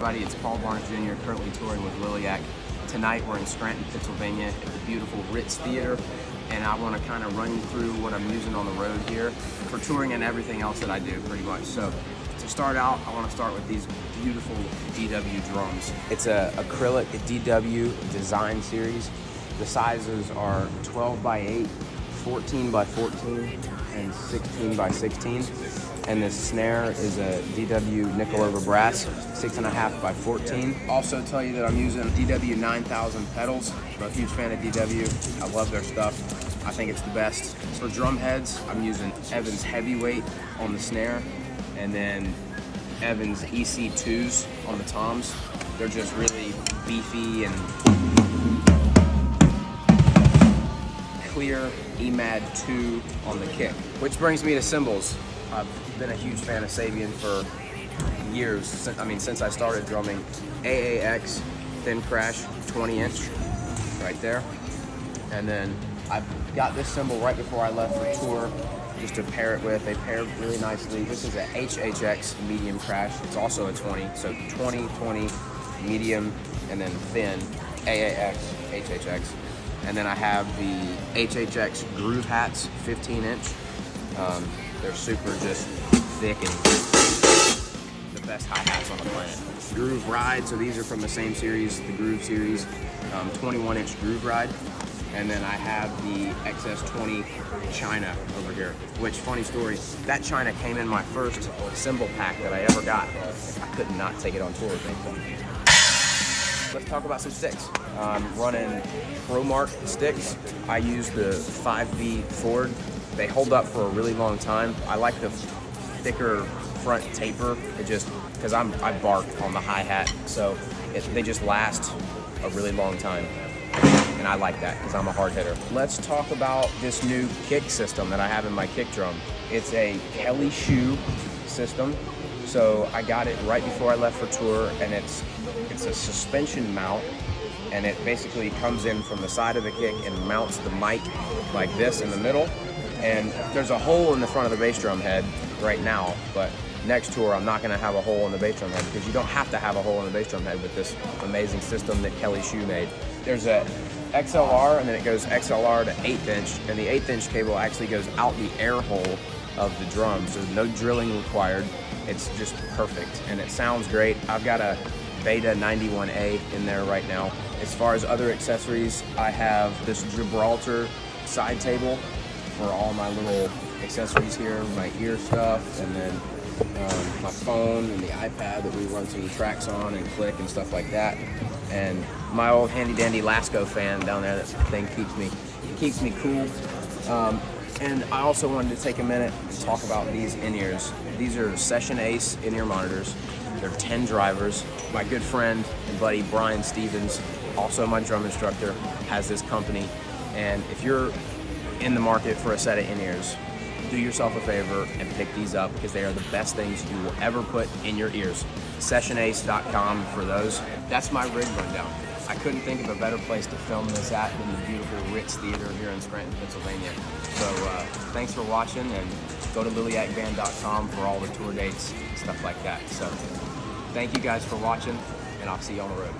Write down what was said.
Everybody, it's Paul Barnes Jr., currently touring with LILIAC. Tonight we're in Scranton, Pennsylvania at the beautiful Ritz Theater, and I want to kind of run you through what I'm using on the road here for touring and everything else that I do pretty much. So to start out, I want to start with these beautiful DW drums. It's a acrylic DW design series. The sizes are 12 by 8, 14 by 14, and 16 by 16. And this snare is a DW nickel over brass, 6.5 by 14. Also tell you that I'm using DW 9000 pedals. I'm a huge fan of DW. I love their stuff. I think it's the best. For drum heads, I'm using Evans Heavyweight on the snare, and then Evans EC2s on the toms. They're just really beefy and clear EMAD 2 on the kick. Which brings me to cymbals. I've been a huge fan of Sabian for years, since I started drumming. AAX Thin Crash 20-inch right there. And then I've got this cymbal right before I left for tour just to pair it with. They pair really nicely. This is a HHX medium crash. It's also a 20, so 20, 20, medium, and then thin, AAX, HHX. And then I have the HHX Groove Hats 15-inch. They're super just thick and the best hi-hats on the planet. Groove Ride, so these are from the same series, the Groove series, 21-inch Groove Ride. And then I have the XS20 China over here, which, funny story, that China came in my first cymbal pack that I ever got. I could not take it on tour with me. Let's talk about some sticks. I'm running ProMark sticks. I use the 5V Ford. They hold up for a really long time. I like the thicker front taper. It just, because I bark on the hi-hat, so they just last a really long time. And I like that because I'm a hard hitter. Let's talk about this new kick system that I have in my kick drum. It's a Kelly shoe system. So I got it right before I left for tour, and it's a suspension mount, and it basically comes in from the side of the kick and mounts the mic like this in the middle. And there's a hole in the front of the bass drum head right now, but next tour I'm not gonna have a hole in the bass drum head because you don't have to have a hole in the bass drum head with this amazing system that Kelly Shoe made. There's a XLR, and then it goes XLR to 1/8 inch, and the 1/8 inch cable actually goes out the air hole of the drum, so no drilling required. It's just perfect, and it sounds great. I've got a Beta 91A in there right now. As far as other accessories, I have this Gibraltar side table for all my little accessories here, my ear stuff, and then my phone and the iPad that we run some tracks on and click and stuff like that. And my old handy dandy Lasco fan down there, that thing keeps me cool. And I also wanted to take a minute to talk about these in-ears. These are Session Ace in-ear monitors. They're 10 drivers. My good friend and buddy Brian Stevens, also my drum instructor, has this company. And if you're in the market for a set of in-ears, do yourself a favor and pick these up because they are the best things you will ever put in your ears. SessionAce.com for those. That's my rig rundown. I couldn't think of a better place to film this at than the beautiful Ritz Theater here in Scranton, Pennsylvania. So thanks for watching, and go to LILIACband.com for all the tour dates, stuff like that. So thank you guys for watching, and I'll see you on the road.